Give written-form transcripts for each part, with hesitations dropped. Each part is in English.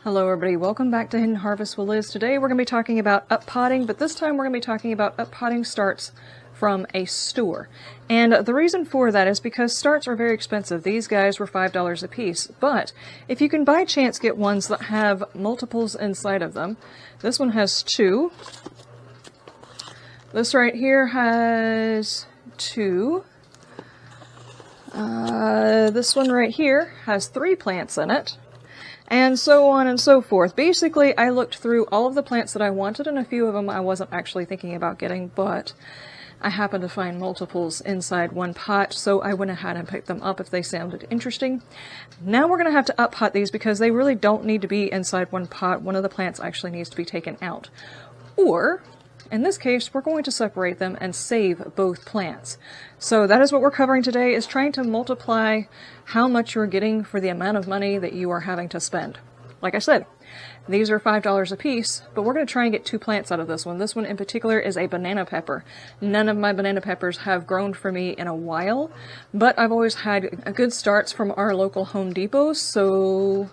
Hello everybody, welcome back to Hidden Harvest with Liz. Today we're going to be talking about up-potting, but this time we're going to be talking about up-potting starts from a store. And the reason for that is because starts are very expensive. These guys were $5 a piece, but if you can by chance get ones that have multiples inside of them, this one has 2. This right here has 2. This one right here has 3 plants in it. And so on and so forth. Basically, I looked through all of the plants that I wanted, and a few of them I wasn't actually thinking about getting, but I happened to find multiples inside one pot, so I went ahead and picked them up if they sounded interesting. Now we're going to have to up-pot these because they really don't need to be inside one pot. One of the plants actually needs to be taken out. Or, in this case, we're going to separate them and save both plants. So that is what we're covering today, is trying to multiply how much you're getting for the amount of money that you are having to spend. Like I said, these are $5 a piece, but we're going to try and get 2 plants out of this one. This one in particular is a banana pepper. None of my banana peppers have grown for me in a while, but I've always had good starts from our local Home Depot, so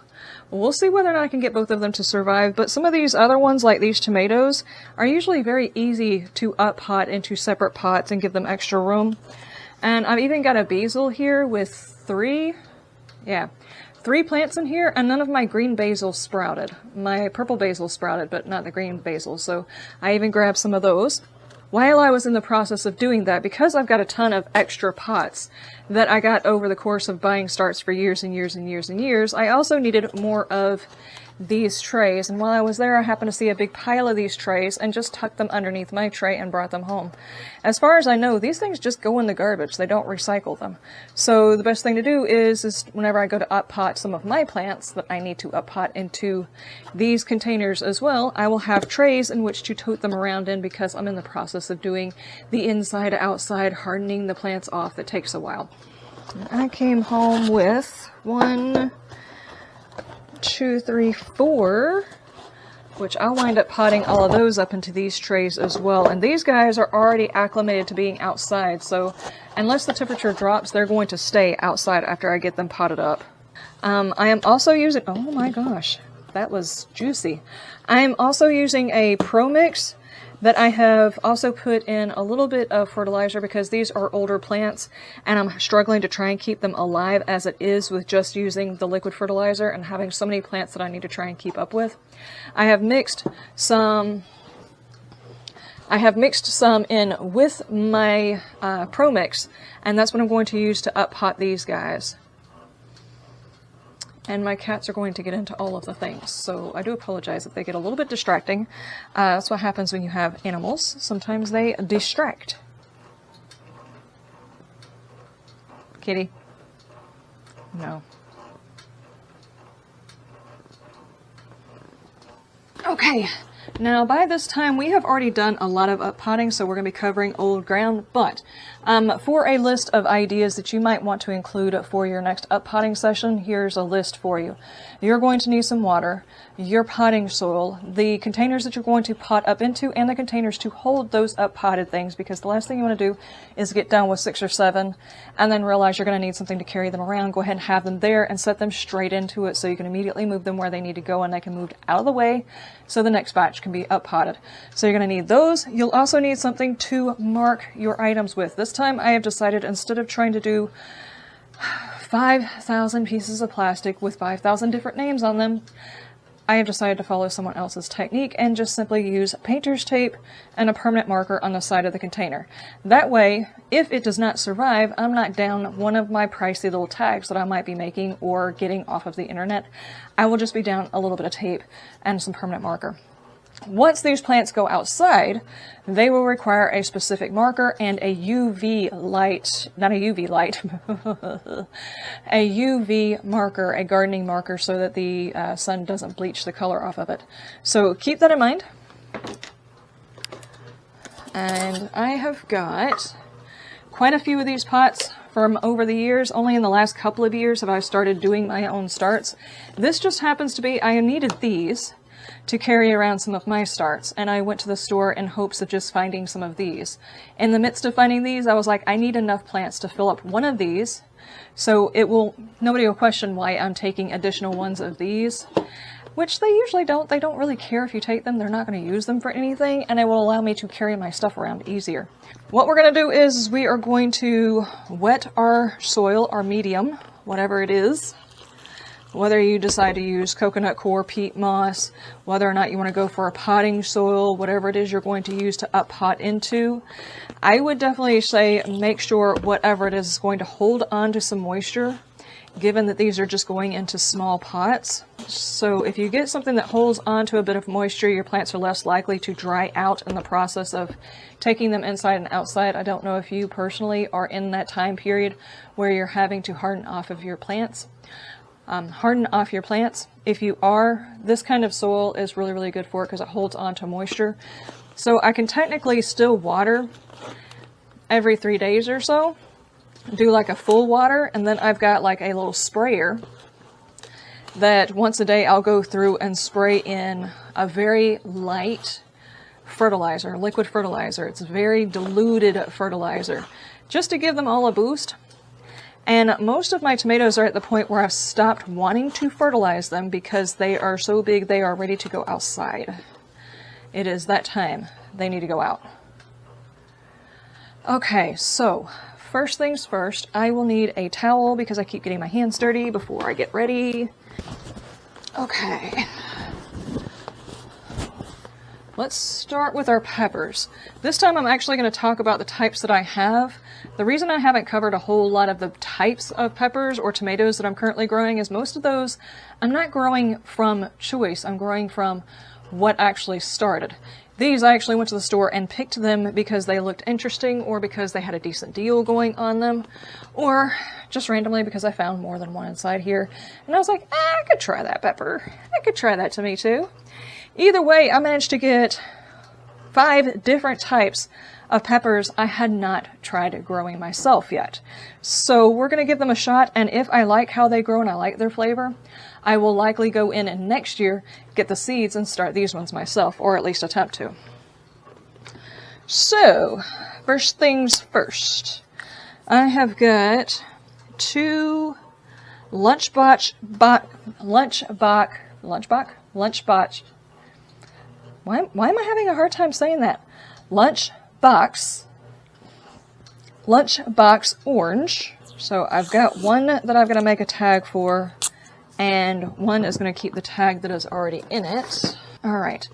we'll see whether or not I can get both of them to survive. But some of these other ones, like these tomatoes, are usually very easy to up-pot into separate pots and give them extra room. And I've even got a basil here with 3 plants in here, and none of my green basil sprouted. My purple basil sprouted, but not the green basil, so I even grabbed some of those. While I was in the process of doing that, because I've got a ton of extra pots that I got over the course of buying starts for years and years and years and years, I also needed more of these trays, and while I was there I happened to see a big pile of these trays and just tucked them underneath my tray and brought them home. As far as I know, these things just go in the garbage. They don't recycle them. So the best thing to do is whenever I go to up-pot some of my plants that I need to up-pot into these containers as well, I will have trays in which to tote them around in, because I'm in the process of doing the inside-outside hardening the plants off. That takes a while. I came home with 1, 2, 3, 4, which I'll wind up potting all of those up into these trays as well. And these guys are already acclimated to being outside, so unless the temperature drops, they're going to stay outside after I get them potted up. I am also using, oh my gosh, that was juicy. I am also using a Pro Mix that I have also put in a little bit of fertilizer, because these are older plants and I'm struggling to try and keep them alive as it is with just using the liquid fertilizer and having so many plants that I need to try and keep up with. I have mixed some in with my Pro Mix, and that's what I'm going to use to up-pot these guys. And my cats are going to get into all of the things, so I do apologize if they get a little bit distracting. That's what happens when you have animals. Sometimes they distract. Kitty? No. Okay. Now, by this time, we have already done a lot of up-potting, so we're going to be covering old ground, but for a list of ideas that you might want to include for your next up-potting session, here's a list for you. You're going to need some water, your potting soil, the containers that you're going to pot up into, and the containers to hold those up-potted things, because the last thing you want to do is get done with 6 or 7 and then realize you're going to need something to carry them around. Go ahead and have them there and set them straight into it so you can immediately move them where they need to go, and they can move out of the way so the next batch can be up-potted. So you're going to need those. You'll also need something to mark your items with. This time I have decided, instead of trying to do 5,000 pieces of plastic with 5,000 different names on them, I have decided to follow someone else's technique and just simply use painter's tape and a permanent marker on the side of the container. That way, if it does not survive, I'm not down one of my pricey little tags that I might be making or getting off of the internet. I will just be down a little bit of tape and some permanent marker. Once these plants go outside, they will require a specific marker and a UV light, not a UV light, a UV marker, a gardening marker, so that the sun doesn't bleach the color off of it. So keep that in mind. And I have got quite a few of these pots from over the years. Only in the last couple of years have I started doing my own starts. This just happens to be, I needed these to carry around some of my starts, and I went to the store in hopes of just finding some of these. In the midst of finding these, I was like, I need enough plants to fill up one of these, so nobody will question why I'm taking additional ones of these. which they usually don't. They don't really care if you take them. They're not going to use them for anything, and it will allow me to carry my stuff around easier. What we're going to do is we are going to wet our soil, our medium, whatever it is. Whether you decide to use coconut coir, peat moss, whether or not you want to go for a potting soil, whatever it is you're going to use to up pot into, I would definitely say make sure whatever it is going to hold on to some moisture, given that these are just going into small pots. So if you get something that holds on to a bit of moisture, your plants are less likely to dry out in the process of taking them inside and outside. I don't know if you personally are in that time period where you're having to harden off of your plants. Harden off your plants. If you are, this kind of soil is really, really good for it because it holds on to moisture. So I can technically still water every 3 days or so, do like a full water, and then I've got like a little sprayer that once a day I'll go through and spray in a very light fertilizer, liquid fertilizer. It's very diluted fertilizer, just to give them all a boost. And most of my tomatoes are at the point where I've stopped wanting to fertilize them because they are so big they are ready to go outside. It is that time. They need to go out. Okay, so first things first, I will need a towel because I keep getting my hands dirty before I get ready. Okay. Let's start with our peppers. This time I'm actually going to talk about the types that I have. The reason I haven't covered a whole lot of the types of peppers or tomatoes that I'm currently growing is most of those I'm not growing from choice. I'm growing from what actually started. These I actually went to the store and picked them because they looked interesting, or because they had a decent deal going on them, or just randomly because I found more than one inside here. And I was like, I could try that pepper. I could try that tomato. Either way, I managed to get 5 different types of peppers I had not tried growing myself yet. So we're going to give them a shot, and if I like how they grow and I like their flavor, I will likely go in and next year get the seeds and start these ones myself, or at least attempt to. So, first things first. I have got 2 lunchbox. Why am I having a hard time saying that? Lunchbox orange. So I've got one that I'm going to make a tag for, and one is going to keep the tag that is already in it. All right.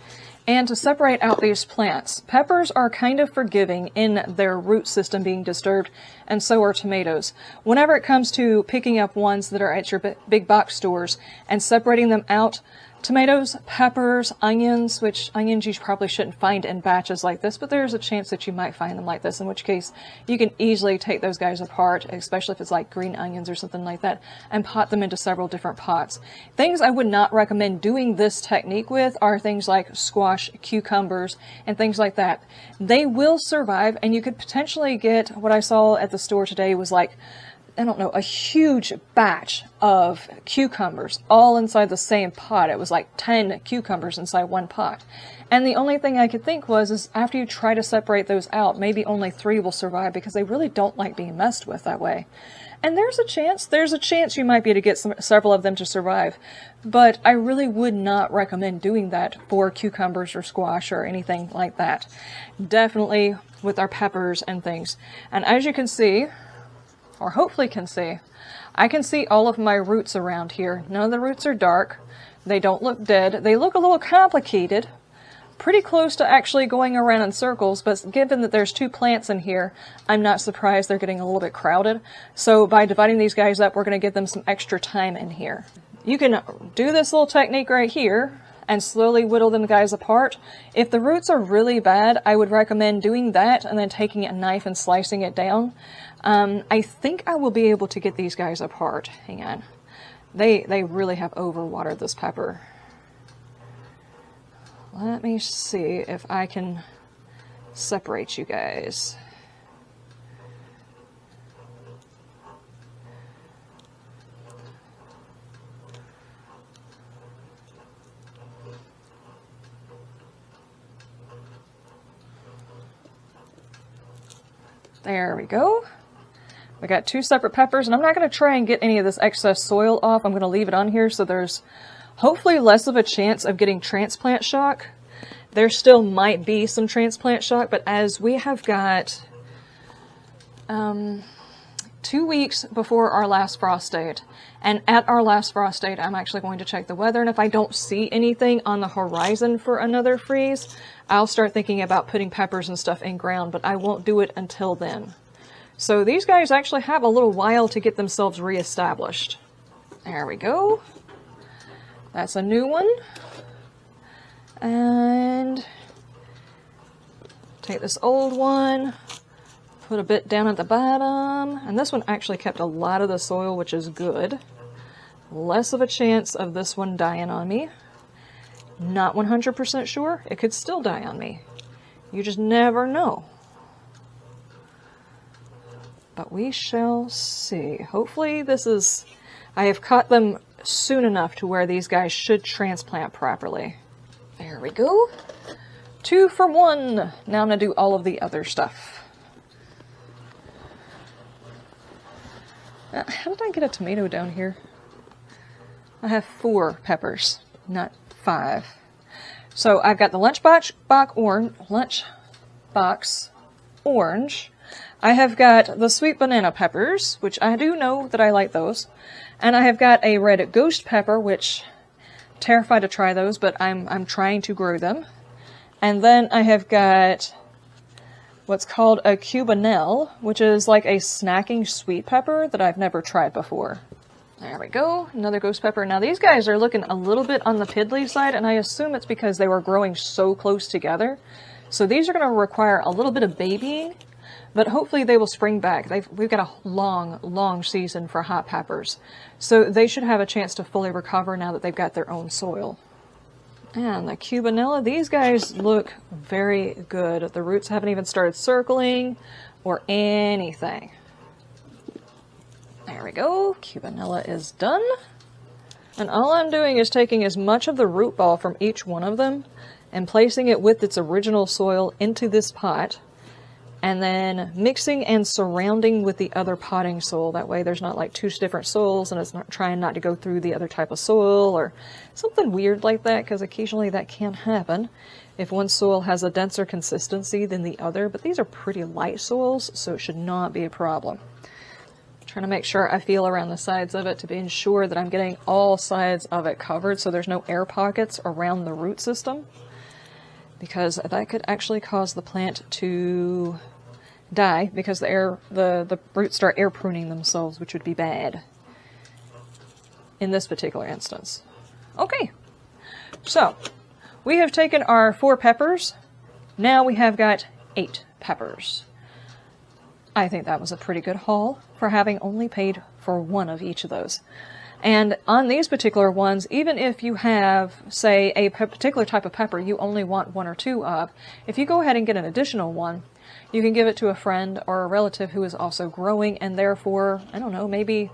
And to separate out these plants, peppers are kind of forgiving in their root system being disturbed, and so are tomatoes. Whenever it comes to picking up ones that are at your big box stores and separating them out, tomatoes, peppers, onions, which onions you probably shouldn't find in batches like this, but there's a chance that you might find them like this, in which case you can easily take those guys apart, especially if it's like green onions or something like that, and pot them into several different pots. Things I would not recommend doing this technique with are things like squash, cucumbers, and things like that. They will survive, and you could potentially get, what I saw at the store today was like, I don't know, a huge batch of cucumbers all inside the same pot. It was like 10 cucumbers inside one pot. And the only thing I could think was, is after you try to separate those out, maybe only 3 will survive because they really don't like being messed with that way. And there's a chance you might be able to get several of them to survive. But I really would not recommend doing that for cucumbers or squash or anything like that. Definitely with our peppers and things. And as you can see, or hopefully can see, I can see all of my roots around here. None of the roots are dark. They don't look dead. They look a little complicated. Pretty close to actually going around in circles, but given that there's 2 plants in here, I'm not surprised they're getting a little bit crowded. So by dividing these guys up, we're going to give them some extra time in here. You can do this little technique right here and slowly whittle them guys apart. If the roots are really bad, I would recommend doing that and then taking a knife and slicing it down. I think I will be able to get these guys apart. Hang on. They really have overwatered this pepper. Let me see if I can separate you guys. There we go. We got 2 separate peppers, and I'm not going to try and get any of this excess soil off. I'm going to leave it on here so there's Hopefully less of a chance of getting transplant shock. There still might be some transplant shock, but as we have got 2 weeks before our last frost date, and at our last frost date, I'm actually going to check the weather, and if I don't see anything on the horizon for another freeze, I'll start thinking about putting peppers and stuff in ground, but I won't do it until then. So these guys actually have a little while to get themselves reestablished. There we go. That's a new one. And take this old one, put a bit down at the bottom, and this one actually kept a lot of the soil, which is good. Less of a chance of this one dying on me. Not 100% sure, it could still die on me. You just never know. But we shall see. Hopefully this is... I have caught them soon enough to where these guys should transplant properly. There we go. 2 for 1. Now I'm going to do all of the other stuff. How did I get a tomato down here? I have 4 peppers, not 5. So I've got the lunchbox orange. I have got the sweet banana peppers, which I do know that I like those. And I have got a red ghost pepper, which terrified to try those, but I'm trying to grow them. And then I have got what's called a cubanelle, which is like a snacking sweet pepper that I've never tried before. There we go, another ghost pepper. Now these guys are looking a little bit on the piddly side, and I assume it's because they were growing so close together. So these are going to require a little bit of babying, but hopefully they will spring back. We've got a long season for hot peppers. So they should have a chance to fully recover now that they've got their own soil. And the cubanella, these guys look very good. The roots haven't even started circling or anything. There we go, cubanella is done. And all I'm doing is taking as much of the root ball from each one of them and placing it with its original soil into this pot, and then mixing and surrounding with the other potting soil. That way there's not like 2 different soils and it's not trying not to go through the other type of soil or something weird like that, because occasionally that can happen if one soil has a denser consistency than the other. But these are pretty light soils, so it should not be a problem. Trying to make sure I feel around the sides of it to be ensure that I'm getting all sides of it covered so there's no air pockets around the root system, because that could actually cause the plant to die because the roots start air pruning themselves, which would be bad in this particular instance. Okay, so we have taken our 4 peppers. Now we have got 8 peppers. I think that was a pretty good haul for having only paid for 1 of each of those. And on these particular ones, even if you have, say, a particular type of pepper you only want 1 or 2 of, if you go ahead and get an additional one, you can give it to a friend or a relative who is also growing, and therefore, I don't know, maybe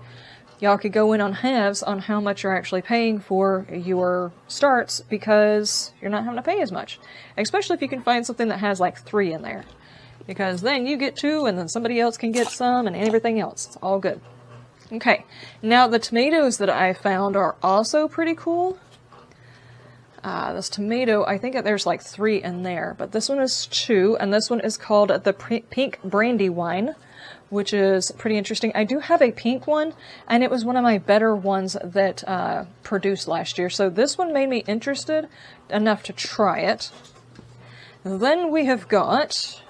y'all could go in on halves on how much you're actually paying for your starts, because you're not having to pay as much. Especially if you can find something that has like 3 in there. Because then you get 2, and then somebody else can get some, and everything else. It's all good. Okay, now the tomatoes that I found are also pretty cool. This tomato, I think there's like 3 in there, but this one is 2, and this one is called the Pink Brandywine, which is pretty interesting. I do have a pink one, and it was one of my better ones that produced last year, so this one made me interested enough to try it. Then we have got...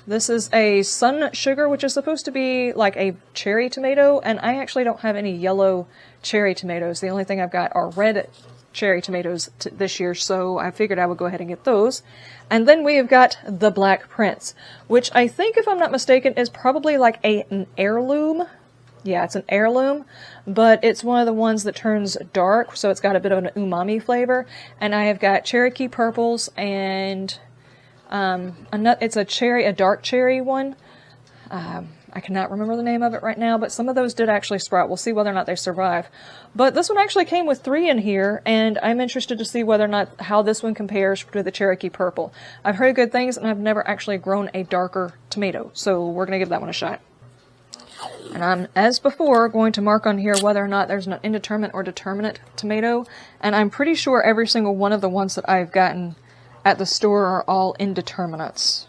This is a Sun Sugar, which is supposed to be like a cherry tomato, and I actually don't have any yellow cherry tomatoes. The only thing I've got are red cherry tomatoes this year, so I figured I would go ahead and get those. And then we have got the Black Prince, which I think, if I'm not mistaken, is probably like an heirloom. Yeah, it's an heirloom, but it's one of the ones that turns dark, so it's got a bit of an umami flavor. And I have got Cherokee Purples and... it's a dark cherry one. I cannot remember the name of it right now, but some of those did actually sprout. We'll see whether or not they survive. But this one actually came with 3 in here, and I'm interested to see whether or not how this one compares to the Cherokee Purple. I've heard good things, and I've never actually grown a darker tomato, so we're going to give that one a shot. And I'm, as before, going to mark on here whether or not there's an indeterminate or determinate tomato. And I'm pretty sure every single one of the ones that I've gotten at the store are all indeterminates.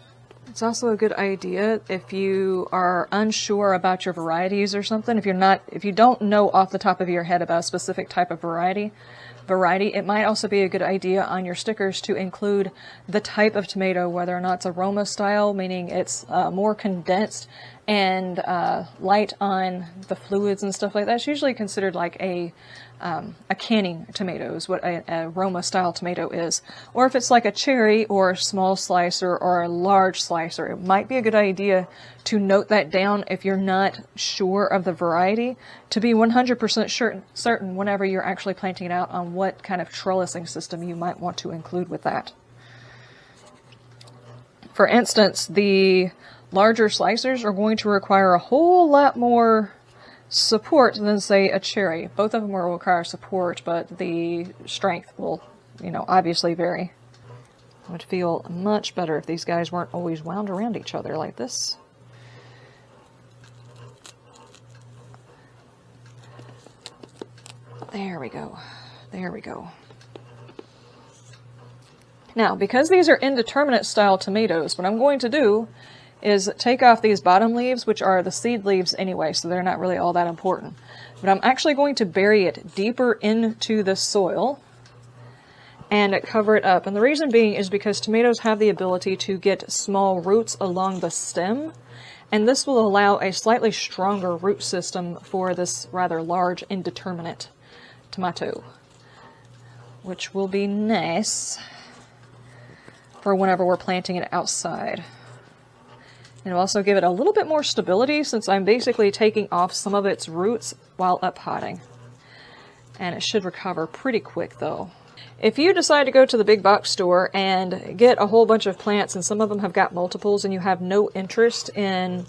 It's also a good idea if you are unsure about your varieties or something, if you don't know off the top of your head about a specific type of variety, it might also be a good idea on your stickers to include the type of tomato, whether or not it's a Roma style, meaning it's more condensed and light on the fluids and stuff like that. It's usually considered like a canning tomato is what a Roma style tomato is. Or if it's like a cherry or a small slicer or a large slicer, it might be a good idea to note that down if you're not sure of the variety, to be 100% certain whenever you're actually planting it out on what kind of trellising system you might want to include with that. For instance, the larger slicers are going to require a whole lot more support than, say, a cherry. Both of them will require support, but the strength will, obviously vary. It would feel much better if these guys weren't always wound around each other like this. There we go. There we go. Now, because these are indeterminate style tomatoes, what I'm going to do is take off these bottom leaves, which are the seed leaves anyway, so they're not really all that important. But I'm actually going to bury it deeper into the soil and cover it up. And the reason being is because tomatoes have the ability to get small roots along the stem, and this will allow a slightly stronger root system for this rather large indeterminate tomato, which will be nice for whenever we're planting it outside. And it'll also give it a little bit more stability since I'm basically taking off some of its roots while up potting. And it should recover pretty quick though. If you decide to go to the big box store and get a whole bunch of plants and some of them have got multiples and you have no interest in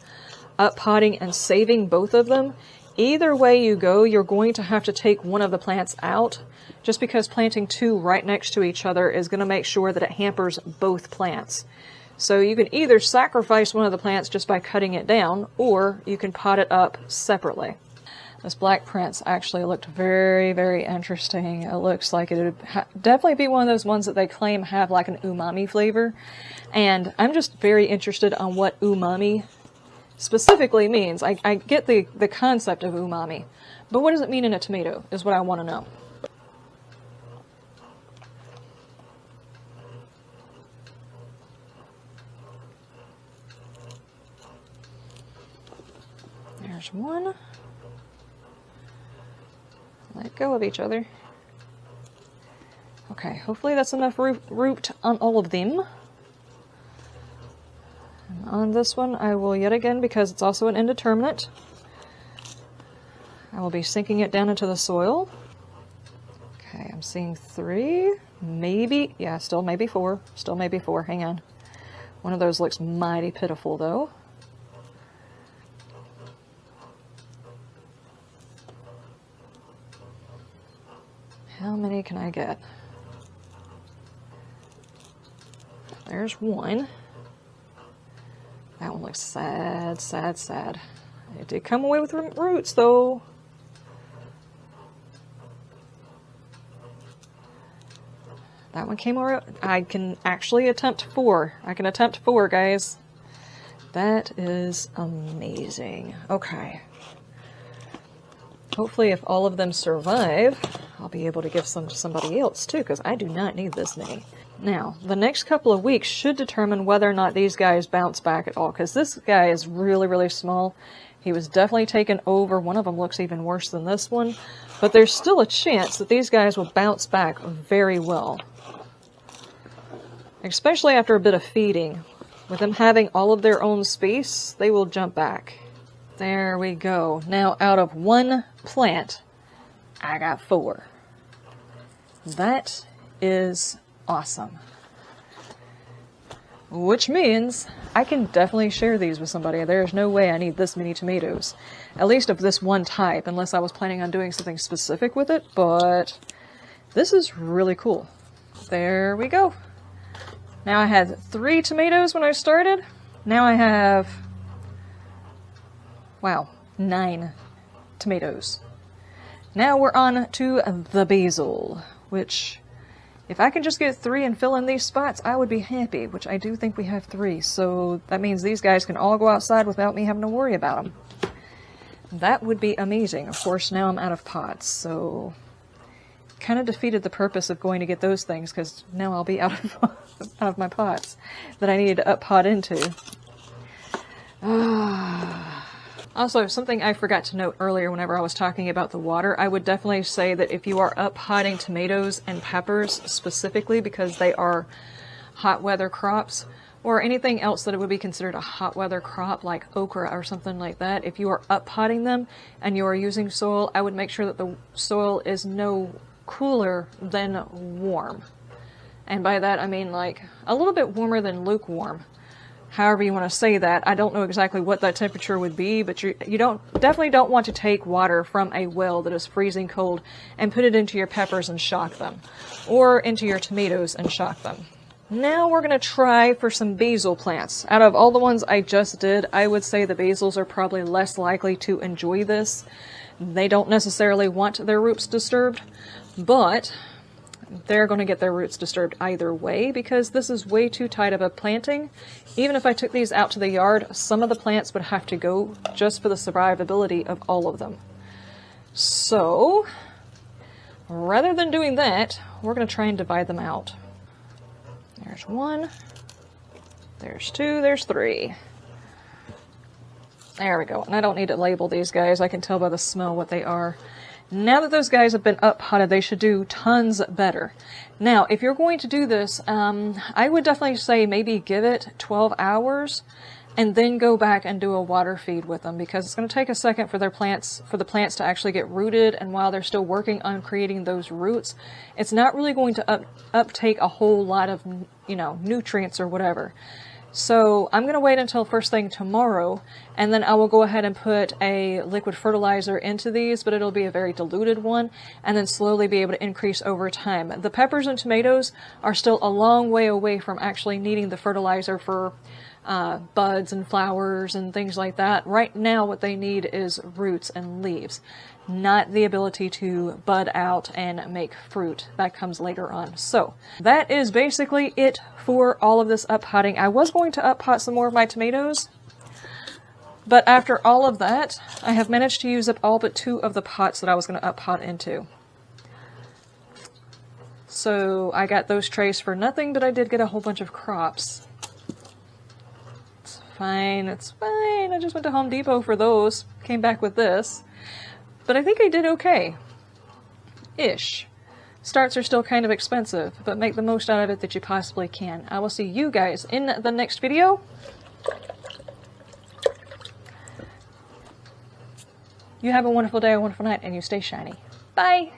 up potting and saving both of them, either way you go, you're going to have to take one of the plants out, just because planting two right next to each other is going to make sure that it hampers both plants. So you can either sacrifice one of the plants just by cutting it down, or you can pot it up separately. This Black Prince actually looked very, very interesting. It looks like it would definitely be one of those ones that they claim have like an umami flavor. And I'm just very interested on what umami specifically means. I get the concept of umami, but what does it mean in a tomato is what I want to know. There's one. Let go of each other. Okay, hopefully that's enough root on all of them. And on this one, I will yet again, because it's also an indeterminate, I will be sinking it down into the soil. Okay, I'm seeing 3, maybe, yeah, still maybe 4, hang on. One of those looks mighty pitiful though. How many can I get? There's one. That one looks sad, sad, sad. It did come away with roots though. That one came over. I can actually attempt 4. I can attempt 4, guys. That is amazing. Okay. Hopefully if all of them survive, I'll be able to give some to somebody else too, because I do not need this many. Now, the next couple of weeks should determine whether or not these guys bounce back at all, because this guy is really, really small. He was definitely taken over. One of them looks even worse than this one, but there's still a chance that these guys will bounce back very well. Especially after a bit of feeding. With them having all of their own space, they will jump back. There we go. Now, out of 1 plant, I got 4. That is awesome. Which means I can definitely share these with somebody. There's no way I need this many tomatoes. At least of this one type, unless I was planning on doing something specific with it, but this is really cool. There we go. Now I had 3 tomatoes when I started. Now I have, wow, 9 tomatoes. Now we're on to the basil, which if I can just get 3 and fill in these spots, I would be happy, which I do think we have 3. So that means these guys can all go outside without me having to worry about them. That would be amazing. Of course, now I'm out of pots, so kind of defeated the purpose of going to get those things, because now I'll be out of my pots that I needed to up pot into. Also, something I forgot to note earlier whenever I was talking about the water, I would definitely say that if you are up potting tomatoes and peppers specifically, because they are hot weather crops, or anything else that it would be considered a hot weather crop like okra or something like that, if you are up potting them and you are using soil, I would make sure that the soil is no cooler than warm. And by that I mean like a little bit warmer than lukewarm. However you want to say that. I don't know exactly what that temperature would be, but you definitely don't want to take water from a well that is freezing cold and put it into your peppers and shock them, or into your tomatoes and shock them. Now we're going to try for some basil plants. Out of all the ones I just did, I would say the basils are probably less likely to enjoy this. They don't necessarily want their roots disturbed, but they're going to get their roots disturbed either way, because this is way too tight of a planting. Even if I took these out to the yard, some of the plants would have to go just for the survivability of all of them. So, rather than doing that, we're going to try and divide them out. There's 1, there's 2, there's 3. There we go. And I don't need to label these guys. I can tell by the smell what they are. Now that those guys have been up potted, they should do tons better. Now, if you're going to do this, I would definitely say maybe give it 12 hours and then go back and do a water feed with them, because it's going to take a second for the plants to actually get rooted, and while they're still working on creating those roots, it's not really going to uptake a whole lot of, nutrients or whatever. So I'm going to wait until first thing tomorrow, and then I will go ahead and put a liquid fertilizer into these, but it'll be a very diluted one, and then slowly be able to increase over time. The peppers and tomatoes are still a long way away from actually needing the fertilizer for buds and flowers and things like that. Right now what they need is roots and leaves, not the ability to bud out and make fruit. That comes later on. So that is basically it for all of this up potting. I was going to up pot some more of my tomatoes, but after all of that, I have managed to use up all but 2 of the pots that I was going to up pot into. So I got those trays for nothing, but I did get a whole bunch of crops. Fine, it's fine. I just went to Home Depot for those. Came back with this. But I think I did okay. Ish. Starts are still kind of expensive, but make the most out of it that you possibly can. I will see you guys in the next video. You have a wonderful day, a wonderful night, and you stay shiny. Bye!